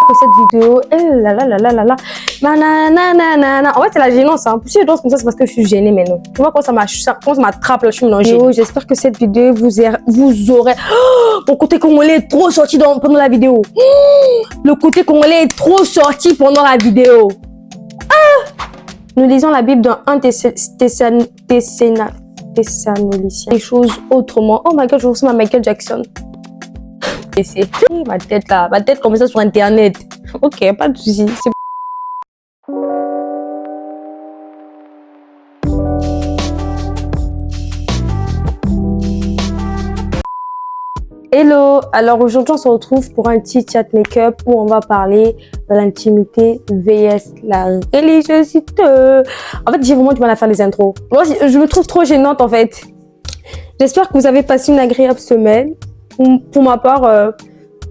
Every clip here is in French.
que cette vidéo, en fait c'est la gênance, hein. Si je danse comme ça c'est parce que je suis gênée maintenant. Tu vois quand ça m'attrape là, je suis mélangée. J'espère que cette vidéo vous aurez... Oh, mon côté congolais est trop sorti pendant la vidéo. Le côté congolais est trop sorti pendant la vidéo. Nous lisons la Bible dans 1 Thessaloniciens. Les choses autrement. Oh my god, je ressemble à Michael Jackson. Et c'est ma tête là, ma tête comme ça sur internet. Ok, pas de soucis. Hello, alors aujourd'hui on se retrouve pour un petit chat make-up où on va parler de l'intimité vs la religiosité. En fait j'ai vraiment du mal à faire les intros. Moi je me trouve trop gênante en fait. J'espère que vous avez passé une agréable semaine. Pour ma part,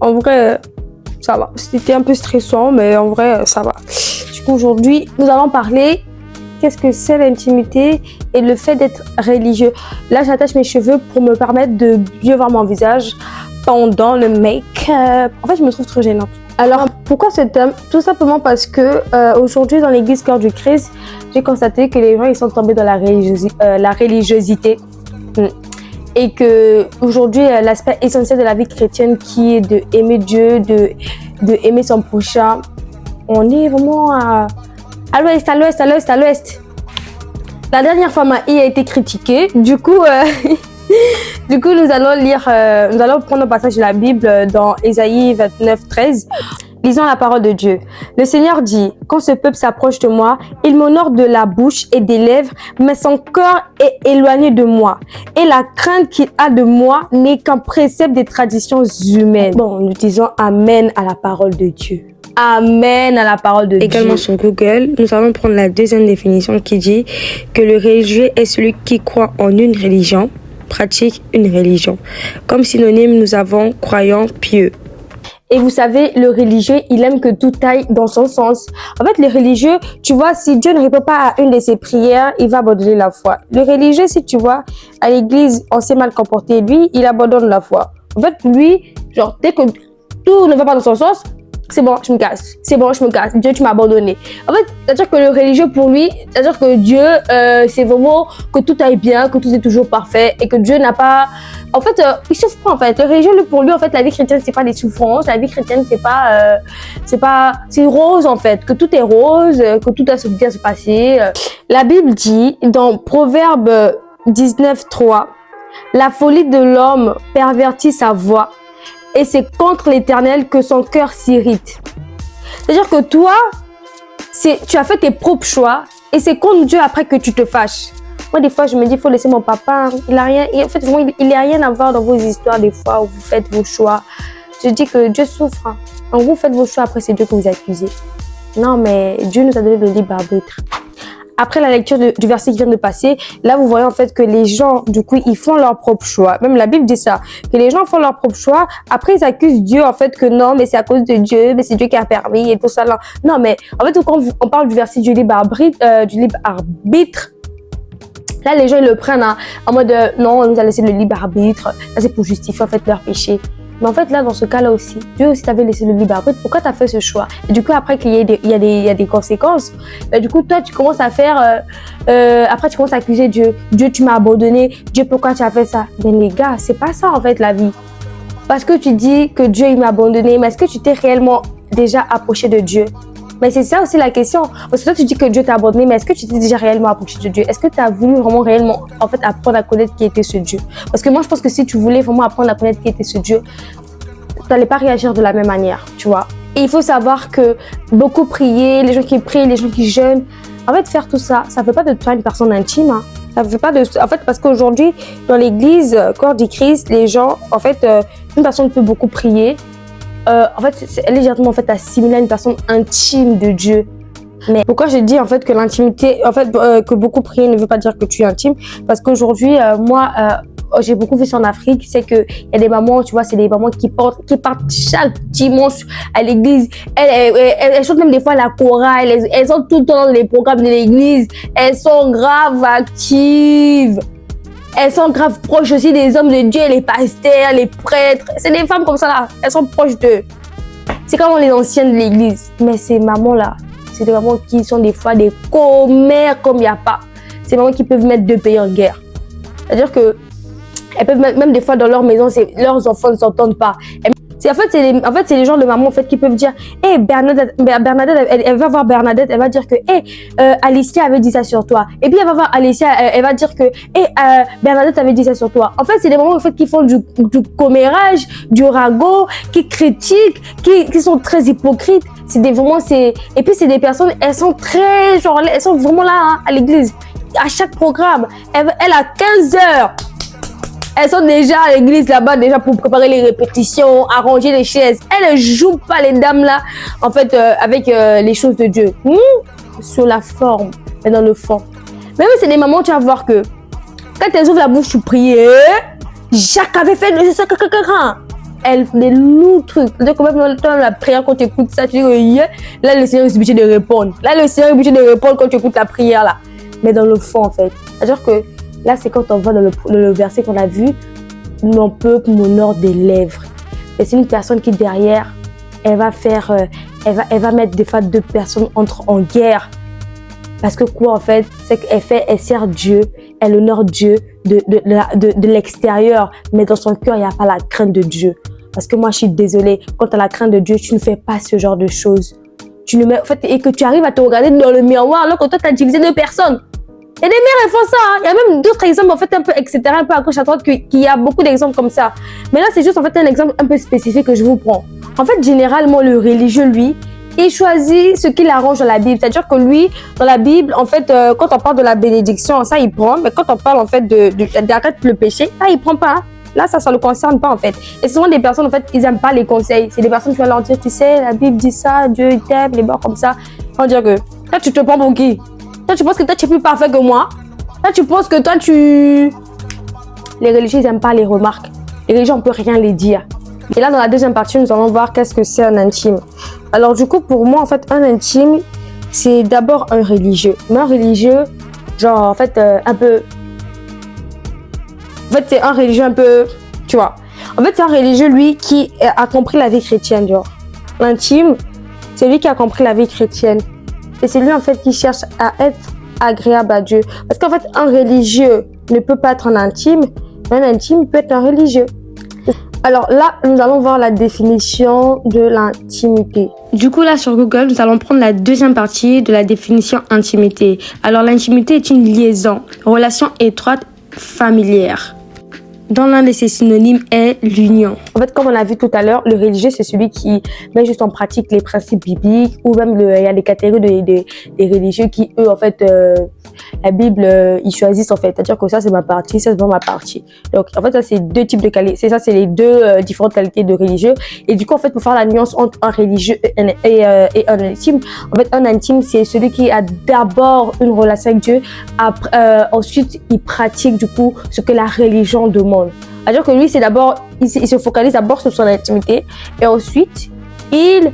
en vrai ça va. C'était un peu stressant mais en vrai ça va. Du coup aujourd'hui nous allons parler qu'est-ce que c'est l'intimité et le fait d'être religieux. Là, j'attache mes cheveux pour me permettre de mieux voir mon visage pendant le make-up. En fait, je me trouve trop gênante. Alors, pourquoi ce thème? Tout simplement parce que aujourd'hui, dans l'église Cœur du Christ, j'ai constaté que les gens ils sont tombés dans la religiosité. Et que aujourd'hui, l'aspect essentiel de la vie chrétienne qui est de aimer Dieu, de aimer son prochain, on est vraiment à l'ouest. La dernière fois, ma I a été critiquée. Du coup, nous allons prendre un passage de la Bible dans Ésaïe 29:13. Lisons la parole de Dieu. Le Seigneur dit, quand ce peuple s'approche de moi, il m'honore de la bouche et des lèvres, mais son cœur est éloigné de moi. Et la crainte qu'il a de moi n'est qu'un précepte des traditions humaines. Bon, nous disons Amen à la parole de Dieu. Amen à la parole de Dieu. Également sur Google, nous allons prendre la deuxième définition qui dit que le religieux est celui qui croit en une religion, pratique une religion. Comme synonyme, nous avons croyant, pieux. Et vous savez, le religieux, il aime que tout aille dans son sens. En fait, le religieux, tu vois, si Dieu ne répond pas à une de ses prières, il va abandonner la foi. Le religieux, si tu vois, à l'église, on s'est mal comporté, lui, il abandonne la foi. En fait, lui, genre, dès que tout ne va pas dans son sens, c'est bon, je me casse. C'est bon, je me casse. Dieu, tu m'as abandonné. En fait, c'est-à-dire que le religieux, pour lui, c'est-à-dire que Dieu, c'est vraiment que tout aille bien, que tout est toujours parfait et que Dieu n'a pas... En fait, il souffre pas, en fait. Le religieux, pour lui, en fait, la vie chrétienne, c'est pas des souffrances. La vie chrétienne, c'est rose, en fait. Que tout est rose, que tout va bien se passer. La Bible dit, dans Proverbe 19:3, la folie de l'homme pervertit sa voix. Et c'est contre l'Éternel que son cœur s'irrite. C'est-à-dire que toi, tu as fait tes propres choix et c'est contre Dieu après que tu te fâches. Moi, des fois, je me dis, il faut laisser mon papa. Il n'a rien, en fait, il n'a rien à voir dans vos histoires des fois où vous faites vos choix. Je dis que Dieu souffre. Hein. Quand vous faites vos choix, après, c'est Dieu que vous accusez. Non, mais Dieu nous a donné le libre arbitre. Après la lecture du verset qui vient de passer, là, vous voyez en fait que les gens, du coup, ils font leur propre choix. Même la Bible dit ça, que les gens font leur propre choix. Après, ils accusent Dieu en fait que non, mais c'est à cause de Dieu, mais c'est Dieu qui a permis et tout ça. Là. Non, mais en fait, quand on parle du verset du libre arbitre, là, les gens, ils le prennent hein, en mode non, on nous a laissé le libre arbitre. Ça, c'est pour justifier en fait leur péché. Mais en fait, là, dans ce cas-là aussi, Dieu aussi t'avait laissé le libre arbitre. Pourquoi tu as fait ce choix? Et du coup, après qu'il y a des conséquences, bah, du coup, toi, tu commences à faire... après, tu commences à accuser Dieu. Dieu, tu m'as abandonné. Dieu, pourquoi tu as fait ça? Mais les gars, c'est pas ça, en fait, la vie. Parce que tu dis que Dieu, il m'a abandonné. Mais est-ce que tu t'es réellement déjà approché de Dieu? Mais c'est ça aussi la question. Parce que toi, tu dis que Dieu t'a abandonné, mais est-ce que tu t'es déjà réellement approché de Dieu? Est-ce que tu as voulu vraiment réellement en fait, apprendre à connaître qui était ce Dieu? Parce que moi, je pense que si tu voulais vraiment apprendre à connaître qui était ce Dieu, tu n'allais pas réagir de la même manière, tu vois. Et il faut savoir que beaucoup prier, les gens qui prient, les gens qui jeûnent, en fait, faire tout ça, ça ne fait pas de toi une personne intime. Hein. Ça fait pas de... En fait, parce qu'aujourd'hui, dans l'église, Corps du Christ, les gens, en fait, une personne peut beaucoup prier. En fait, elle est directement en fait, assimilée à une personne intime de Dieu. Mais pourquoi je dis en fait que l'intimité, en fait, que beaucoup prier ne veut pas dire que tu es intime? Parce qu'aujourd'hui, moi, j'ai beaucoup vu ça en Afrique, c'est que il y a des mamans, tu vois, c'est des mamans qui partent chaque dimanche à l'église. Elles chantent même des fois à la chorale, elles sont tout le temps dans les programmes de l'église. Elles sont grave actives. Elles sont grave proches aussi des hommes de Dieu, les pasteurs, les prêtres. C'est des femmes comme ça là, elles sont proches d'eux. c'est comme les anciennes de l'église. Mais ces mamans-là, c'est des mamans qui sont des fois des commères comme il n'y a pas. Ces mamans qui peuvent mettre deux pays en guerre. C'est-à-dire que elles peuvent même des fois dans leur maison, leurs enfants ne s'entendent pas. En fait, c'est les gens de maman en fait qui peuvent dire hey, Bernadette, elle va voir Bernadette, elle va dire que hey, Alicia avait dit ça sur toi. Et puis elle va voir Alicia, elle va dire que hey, Bernadette avait dit ça sur toi. En fait, c'est des mamans en fait qui font du commérage, du ragot, qui critiquent, qui sont très hypocrites. Et puis c'est des personnes, elles sont très genre, elles sont vraiment là hein, à l'église. À chaque programme, elle a 15 heures. Elles sont déjà à l'église là-bas, déjà pour préparer les répétitions, arranger les chaises. Elles ne jouent pas les dames là, en fait, avec les choses de Dieu. Sur la forme, mais dans le fond. Mais oui, c'est des mamans, tu vas voir que quand elles ouvrent la bouche pour prier, Jacques avait fait ça, elle fait des lourds trucs. C'est-à-dire que même la prière, quand tu écoutes ça, tu dis que yeah, là, le Seigneur est obligé de répondre. Là, le Seigneur est obligé de répondre quand tu écoutes la prière là. Mais dans le fond, en fait. C'est-à-dire que là, c'est quand on voit dans le verset qu'on a vu, mon peuple m'honore des lèvres. Et c'est une personne qui derrière, elle va faire, elle va mettre des fois deux personnes en guerre. Parce que quoi en fait, c'est qu'elle sert Dieu, elle honore Dieu de l'extérieur, mais dans son cœur, il n'y a pas la crainte de Dieu. Parce que moi, je suis désolée, quand tu as la crainte de Dieu, tu ne fais pas ce genre de choses. Tu ne mets, en fait, et que tu arrives à te regarder dans le miroir alors que toi, tu as divisé deux personnes. Et des mères, elles font ça. Hein. Il y a même d'autres exemples, en fait, un peu, etc., un peu à gauche, à droite, qu'il y a beaucoup d'exemples comme ça. Mais là, c'est juste, en fait, un exemple un peu spécifique que je vous prends. En fait, généralement, le religieux, lui, il choisit ce qui l'arrange dans la Bible. C'est-à-dire que lui, dans la Bible, en fait, quand on parle de la bénédiction, ça, il prend. Mais quand on parle, en fait, d'arrêter le péché, là, il prend pas. Hein. Là, ça ne le concerne pas, en fait. Et souvent, des personnes, en fait, ils n'aiment pas les conseils. C'est des personnes qui vont leur dire, tu sais, la Bible dit ça, Dieu, il t'aime, les bords comme ça. On va dire que, toi, tu te prends pour qui? Toi, tu penses que toi, tu es plus parfait que moi? Toi, tu penses que toi, Les religieux, ils n'aiment pas les remarques. Les religieux, on ne peut rien les dire. Et là, dans la deuxième partie, nous allons voir qu'est-ce que c'est un intime. Alors, du coup, pour moi, en fait, un intime, c'est d'abord un religieux. Mais un religieux, genre, en fait, un peu... En fait, c'est un religieux un peu... Tu vois. En fait, c'est un religieux, lui, qui a compris la vie chrétienne, genre. L'intime, c'est lui qui a compris la vie chrétienne. Et c'est lui, en fait, qui cherche à être agréable à Dieu. Parce qu'en fait, un religieux ne peut pas être un intime, mais un intime peut être un religieux. Alors là, nous allons voir la définition de l'intimité. Du coup, là, sur Google, nous allons prendre la deuxième partie de la définition intimité. Alors, l'intimité est une liaison, relation étroite, familière. Dans l'un de ses synonymes est l'union. En fait, comme on a vu tout à l'heure, le religieux, c'est celui qui met juste en pratique les principes bibliques, ou même il y a des catégories des religieux qui, eux, en fait, la Bible, ils choisissent, en fait. C'est-à-dire que ça, c'est ma partie, ça, c'est pas ma partie. Donc, en fait, ça, c'est deux types de qualités. C'est les deux différentes qualités de religieux. Et du coup, en fait, pour faire la nuance entre un religieux et un intime, en fait, un intime, c'est celui qui a d'abord une relation avec Dieu, ensuite, il pratique, du coup, ce que la religion demande. C'est-à-dire que lui, c'est d'abord, il se focalise d'abord sur son intimité et ensuite, il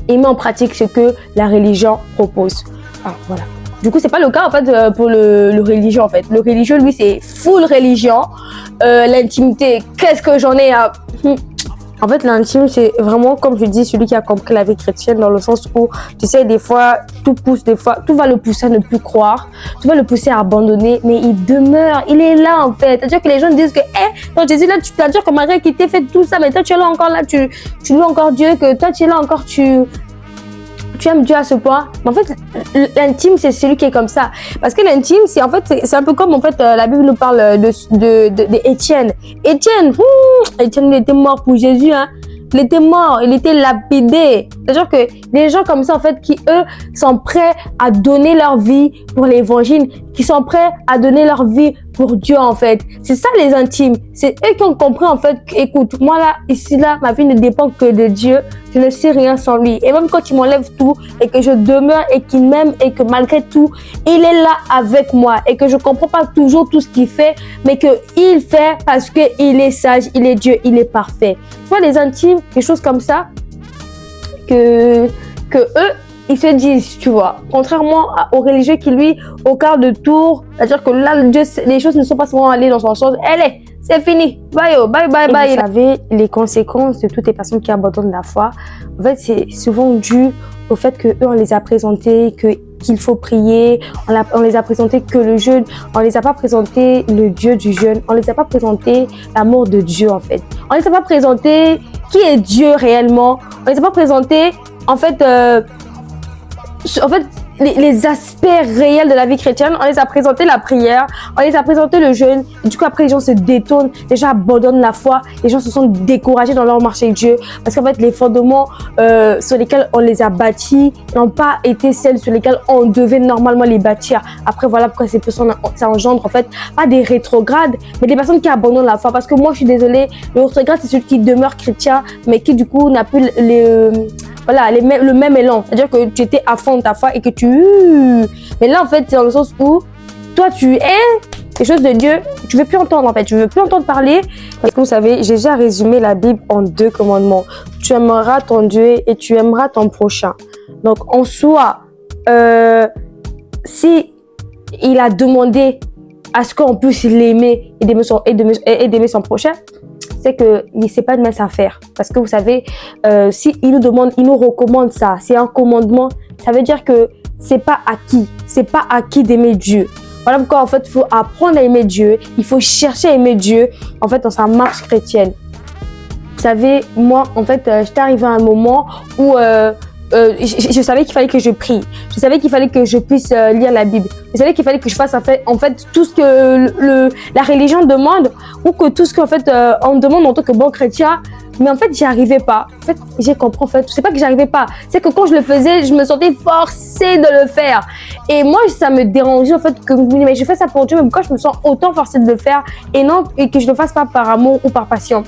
met en pratique ce que la religion propose. Ah, voilà. Du coup, c'est pas le cas en fait pour le religieux en fait. Le religieux, lui, c'est full religion. L'intimité, qu'est-ce que j'en ai à... En fait, l'intime, c'est vraiment, comme je dis, celui qui a compris la vie chrétienne dans le sens où, tu sais, des fois, tout va le pousser à ne plus croire, tout va le pousser à abandonner, mais il demeure, il est là, en fait. C'est-à-dire que les gens disent que, non, Jésus, là, tu t'as dit que Marie qui t'a fait tout ça, mais toi, tu es là encore, là, tu loues encore Dieu, que toi, tu es là encore, tu aimes Dieu à ce point. Mais en fait, l'intime, c'est celui qui est comme ça. Parce que l'intime, c'est en fait, c'est un peu comme en fait, la Bible nous parle de Étienne. Étienne, il était mort pour Jésus, hein. Il était mort, il était lapidé. C'est-à-dire que des gens comme ça, en fait, qui eux sont prêts à donner leur vie pour l'évangile, qui sont prêts à donner leur vie pour Dieu, en fait. C'est ça les intimes. C'est eux qui ont compris, en fait, écoute, moi là, ici là, ma vie ne dépend que de Dieu. Je ne sais rien sans lui. Et même quand il m'enlève tout et que je demeure et qu'il m'aime et que malgré tout, il est là avec moi et que je comprends pas toujours tout ce qu'il fait, mais que il fait parce que il est sage, il est Dieu, il est parfait. Tu vois, les intimes, des choses comme ça, que eux, ils se disent, tu vois, contrairement aux religieux qui, lui, au quart de tour, c'est-à-dire que là, Dieu, les choses ne sont pas souvent allées dans son sens. c'est fini. Bye, oh, bye, bye, bye. Vous savez, les conséquences de toutes les personnes qui abandonnent la foi, en fait, c'est souvent dû au fait que eux, on les a présentés qu'il faut prier, on les a présenté que le jeûne, on les a pas présenté le Dieu du jeûne, on les a pas présenté l'amour de Dieu en fait. On les a pas présenté qui est Dieu réellement, on les a pas présenté en fait les aspects réels de la vie chrétienne. On les a présenté la prière, on les a présenté le jeûne. Et du coup, après, les gens se détournent, les gens abandonnent la foi, les gens se sont découragés dans leur marché avec Dieu. Parce qu'en fait, les fondements sur lesquels on les a bâtis n'ont pas été celles sur lesquelles on devait normalement les bâtir. Après, voilà pourquoi ces personnes, ça engendre en fait pas des rétrogrades, mais des personnes qui abandonnent la foi. Parce que moi, je suis désolée, le rétrograde, c'est celui qui demeure chrétien, mais qui du coup n'a plus le même élan. C'est-à-dire que tu étais à fond de ta foi et que mais là, en fait, c'est dans le sens où toi, tu es les choses de Dieu, tu veux plus entendre en fait, tu veux plus entendre parler. Parce que vous savez, Jésus a résumé la Bible en 2 commandements. Tu aimeras ton Dieu et tu aimeras ton prochain. Donc, en soi, si il a demandé à ce qu'on puisse l'aimer et d'aimer son prochain, c'est que c'est pas une mince affaire. Parce que vous savez, si il nous demande, il nous recommande ça, c'est un commandement, ça veut dire que c'est pas acquis d'aimer Dieu. Voilà pourquoi en fait, il faut apprendre à aimer Dieu, il faut chercher à aimer Dieu, en fait, dans sa marche chrétienne. Vous savez, moi, en fait, j'étais arrivée à un moment où je savais qu'il fallait que je prie. Je savais qu'il fallait que je puisse lire la Bible. Je savais qu'il fallait que je fasse en fait tout ce que la religion demande ou que tout ce qu'en fait on demande en tant que bon chrétien. Mais en fait, j'y arrivais pas. En fait, j'ai compris en fait. C'est pas que j'y arrivais pas. C'est que quand je le faisais, je me sentais forcée de le faire. Et moi, ça me dérangeait en fait que mais je fais ça pour Dieu, mais pourquoi je me sens autant forcée de le faire et que je le fasse pas par amour ou par passion.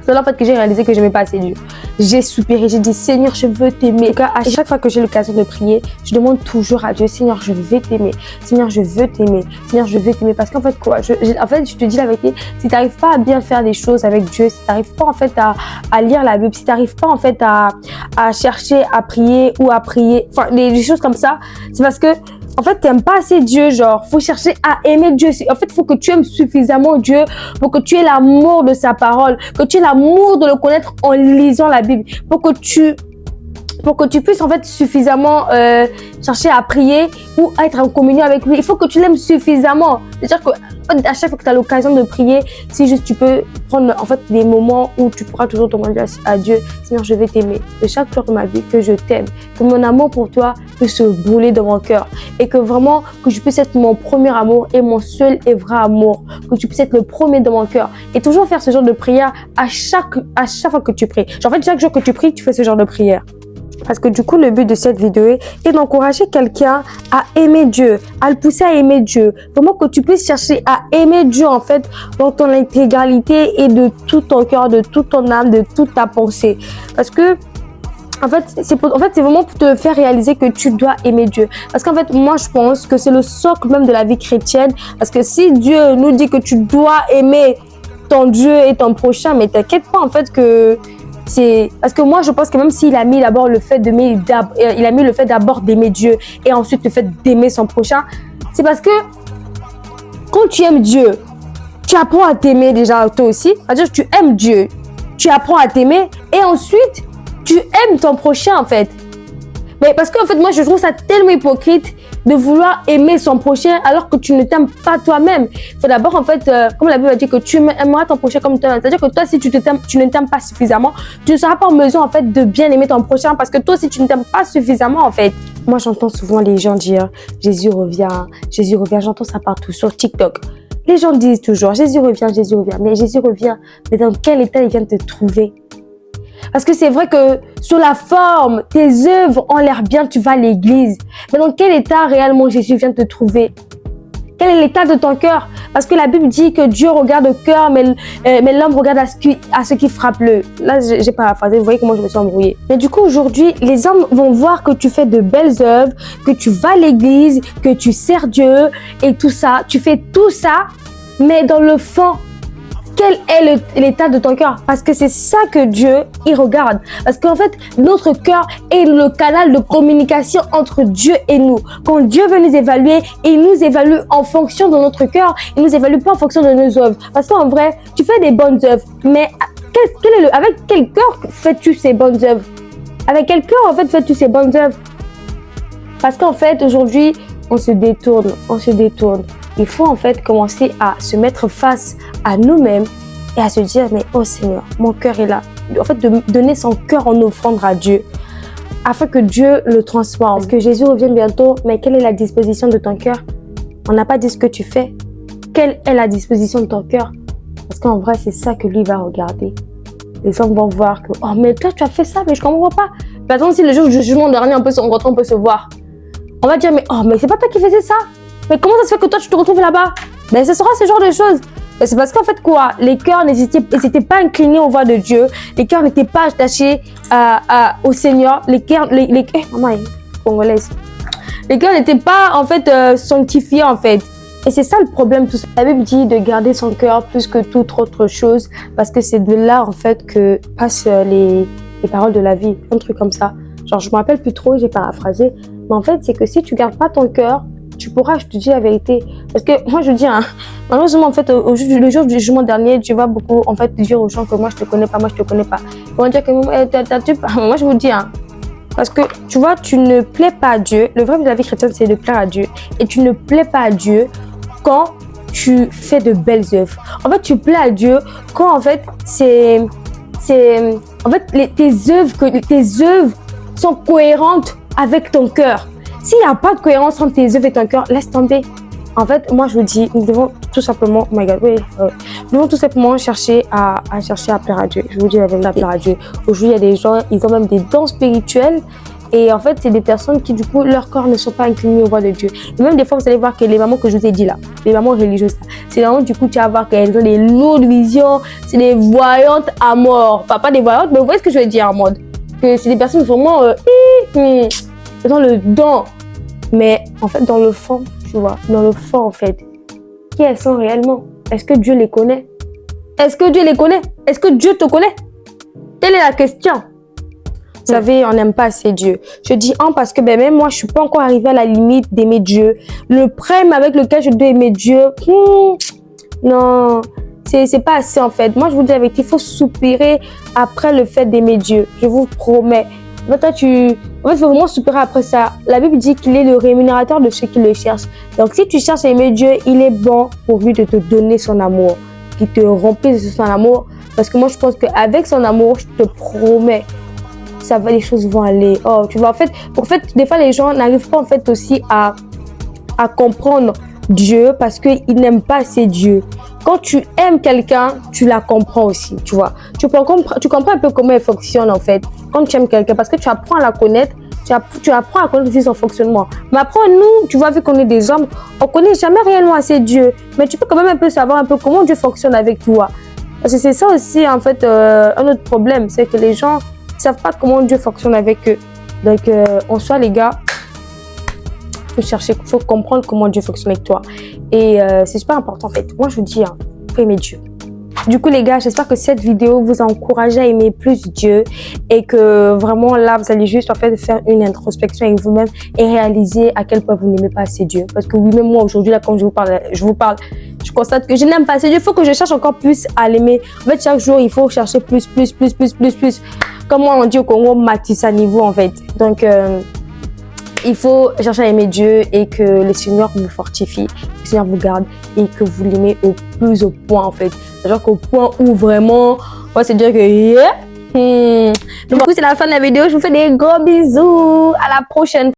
C'est là en fait que j'ai réalisé que je n'aimais pas assez Dieu. J'ai soupiré, j'ai dit Seigneur, je veux t'aimer. En tout cas, à chaque fois que j'ai l'occasion de prier, je demande toujours à Dieu, Seigneur, je veux t'aimer. Seigneur, je veux t'aimer. Seigneur, je veux t'aimer. Parce qu'en fait, quoi, je te dis la vérité, si tu n'arrives pas à bien faire des choses avec Dieu, si tu n'arrives pas en fait à lire la Bible, si tu n'arrives pas en fait à chercher à prier ou à prier, enfin des choses comme ça, c'est parce que en fait, t'aimes pas assez Dieu, genre, faut chercher à aimer Dieu. En fait, il faut que tu aimes suffisamment Dieu pour que tu aies l'amour de sa parole, que tu aies l'amour de le connaître en lisant la Bible, pour que tu puisses en fait suffisamment chercher à prier ou à être en communion avec lui. Il faut que tu l'aimes suffisamment. C'est-à-dire que à chaque fois que tu as l'occasion de prier, si juste tu peux prendre en fait des moments où tu pourras toujours demander à Dieu, Seigneur, je vais t'aimer de chaque jour de ma vie, que je t'aime, que mon amour pour toi peut se brûler dans mon cœur et que vraiment que je puisse être mon premier amour et mon seul et vrai amour, que tu puisses être le premier dans mon cœur et toujours faire ce genre de prière à chaque fois que tu pries. Genre, en fait, chaque jour que tu pries, tu fais ce genre de prière. Parce que du coup, le but de cette vidéo est d'encourager quelqu'un à aimer Dieu, à le pousser à aimer Dieu. Vraiment que tu puisses chercher à aimer Dieu en fait dans ton intégralité et de tout ton cœur, de toute ton âme, de toute ta pensée. Parce que en fait, c'est vraiment pour te faire réaliser que tu dois aimer Dieu. Parce qu'en fait, moi, je pense que c'est le socle même de la vie chrétienne. Parce que si Dieu nous dit que tu dois aimer ton Dieu et ton prochain, mais t'inquiète pas en fait que c'est parce que moi je pense que même s'il a mis d'abord le fait d'abord d'aimer Dieu et ensuite le fait d'aimer son prochain, c'est parce que quand tu aimes Dieu, tu apprends à t'aimer déjà toi aussi. C'est-à-dire que tu aimes Dieu, tu apprends à t'aimer et ensuite tu aimes ton prochain en fait. Mais parce qu'en fait moi je trouve ça tellement hypocrite de vouloir aimer son prochain alors que tu ne t'aimes pas toi-même. Il faut d'abord en fait, comme la Bible a dit que tu aimeras ton prochain comme toi. C'est-à-dire que toi si tu ne t'aimes pas suffisamment, tu ne seras pas en mesure en fait de bien aimer ton prochain parce que toi si tu ne t'aimes pas suffisamment en fait. Moi j'entends souvent les gens dire Jésus revient, j'entends ça partout sur TikTok. Les gens disent toujours Jésus revient, mais Jésus revient, mais dans quel état il vient de te trouver? Parce que c'est vrai que sur la forme, tes œuvres ont l'air bien, tu vas à l'église. Mais dans quel état réellement Jésus vient te trouver? Quel est l'état de ton cœur? Parce que la Bible dit que Dieu regarde au cœur, mais l'homme regarde à ce qui frappe le. Là, j'ai paraphrasé, vous voyez comment je me suis embrouillée. Mais du coup, aujourd'hui, les hommes vont voir que tu fais de belles œuvres, que tu vas à l'église, que tu sers Dieu et tout ça. Tu fais tout ça, mais dans le fond, quel est l'état de ton cœur? Parce que c'est ça que Dieu, il regarde. Parce qu'en fait, notre cœur est le canal de communication entre Dieu et nous. Quand Dieu veut nous évaluer, il nous évalue en fonction de notre cœur. Il nous évalue pas en fonction de nos œuvres. Parce qu'en vrai, tu fais des bonnes œuvres, mais avec quel cœur fais-tu ces bonnes œuvres? Avec quel cœur, en fait, fais-tu ces bonnes œuvres? Parce qu'en fait, aujourd'hui, on se détourne. Il faut en fait commencer à se mettre face à nous-mêmes et à se dire, mais oh Seigneur, mon cœur est là. En fait, de donner son cœur en offrande à Dieu, afin que Dieu le transforme. Parce que Jésus revient bientôt, mais quelle est la disposition de ton cœur? On n'a pas dit ce que tu fais. Quelle est la disposition de ton cœur? Parce qu'en vrai, c'est ça que lui va regarder. Les hommes vont voir que, oh, mais toi, tu as fait ça, mais je ne comprends pas. Par exemple, si le jour du jugement dernier, on peut se voir. On va dire, mais oh, mais c'est pas toi qui faisais ça. Mais comment ça se fait que toi, tu te retrouves là-bas? Ben, ce sera ce genre de choses. Et c'est parce qu'en fait, quoi, les cœurs n'étaient pas inclinés aux voix de Dieu. Les cœurs n'étaient pas attachés au Seigneur. Les cœurs n'étaient pas, en fait, sanctifiés, en fait. Et c'est ça le problème. Tout ça. La Bible dit de garder son cœur plus que toute autre chose. Parce que c'est de là, en fait, que passent les paroles de la vie. Un truc comme ça. Genre, je me rappelle plus trop, j'ai paraphrasé. Mais en fait, c'est que si tu gardes pas ton cœur, tu pourras, je te dis la vérité. Parce que moi, je dis, hein, malheureusement, en fait, le jour du jugement dernier, tu vas beaucoup, en fait, dire aux gens que moi, je te connais pas. Ils vont dire que moi, je vous dis, hein, parce que, tu vois, tu ne plais pas à Dieu. Le vrai de la vie chrétienne, c'est de plaire à Dieu. Et tu ne plais pas à Dieu quand tu fais de belles œuvres. En fait, tu plais à Dieu quand, en fait, en fait, tes œuvres sont cohérentes avec ton cœur. S'il n'y a pas de cohérence entre tes œuvres et ton cœur, laisse tomber. En fait, moi, je vous dis, nous devons tout simplement, oh my God, nous devons tout simplement chercher à plaire à Dieu. Je vous dis la vérité, à plaire à Dieu. Aujourd'hui, il y a des gens, ils ont même des dons spirituels. Et en fait, c'est des personnes qui, du coup, leur corps ne sont pas inclinés aux voix de Dieu. Et même des fois, vous allez voir que les mamans que je vous ai dit là, les mamans religieuses, c'est vraiment, du coup, tu vas voir qu'elles ont des lourdes visions. C'est des voyantes à mort. Pas des voyantes, mais vous voyez ce que je veux dire en mode. Que c'est des personnes vraiment, elles ont le don. Mais en fait, dans le fond, tu vois, en fait, qui elles sont réellement? Est-ce que Dieu les connaît? Est-ce que Dieu te connaît? Telle est la question. Vous savez, on n'aime pas assez Dieu. Je dis parce que même moi, je suis pas encore arrivée à la limite d'aimer Dieu. Le prime avec lequel je dois aimer Dieu, non, c'est pas assez en fait. Moi, je vous dis avec, il faut soupirer après le fait d'aimer Dieu. Je vous promets. En fait, il faut vraiment soupirer après ça. La Bible dit qu'il est le rémunérateur de ceux qui le cherchent. Donc, si tu cherches à aimer Dieu, il est bon pour lui de te donner son amour, qu'il te remplisse de son amour. Parce que moi, je pense qu'avec son amour, je te promets, les choses vont aller. Oh, tu vois, en fait, des fois, les gens n'arrivent pas en fait aussi à comprendre Dieu parce qu'ils n'aiment pas assez Dieu. Quand tu aimes quelqu'un, tu la comprends aussi, tu vois. Tu comprends un peu comment elle fonctionne en fait. Quand tu aimes quelqu'un, parce que tu apprends à la connaître, tu apprends à connaître aussi son fonctionnement. Mais après, nous, tu vois, vu qu'on est des hommes, on connaît jamais réellement assez Dieu. Mais tu peux quand même un peu savoir un peu comment Dieu fonctionne avec toi. Parce que c'est ça aussi, en fait, un autre problème. C'est que les gens ne savent pas comment Dieu fonctionne avec eux. Donc, en soi, les gars, il faut comprendre comment Dieu fonctionne avec toi. Et c'est super important en fait. Moi je vous dis, faut aimer Dieu. Du coup les gars, j'espère que cette vidéo vous a encouragé à aimer plus Dieu et que vraiment là vous allez juste en fait faire une introspection avec vous-même et réaliser à quel point vous n'aimez pas assez Dieu. Parce que oui, même moi aujourd'hui là quand je vous parle, je constate que je n'aime pas assez Dieu. Il faut que je cherche encore plus à l'aimer. En fait chaque jour il faut chercher plus. Comme moi on dit au Congo, matisse à niveau en fait. Donc il faut chercher à aimer Dieu et que le Seigneur vous fortifie, que le Seigneur vous garde et que vous l'aimez au point en fait. C'est-à-dire qu'au point où vraiment, on va se dire que yeah. Donc du coup, c'est la fin de la vidéo. Je vous fais des gros bisous. À la prochaine.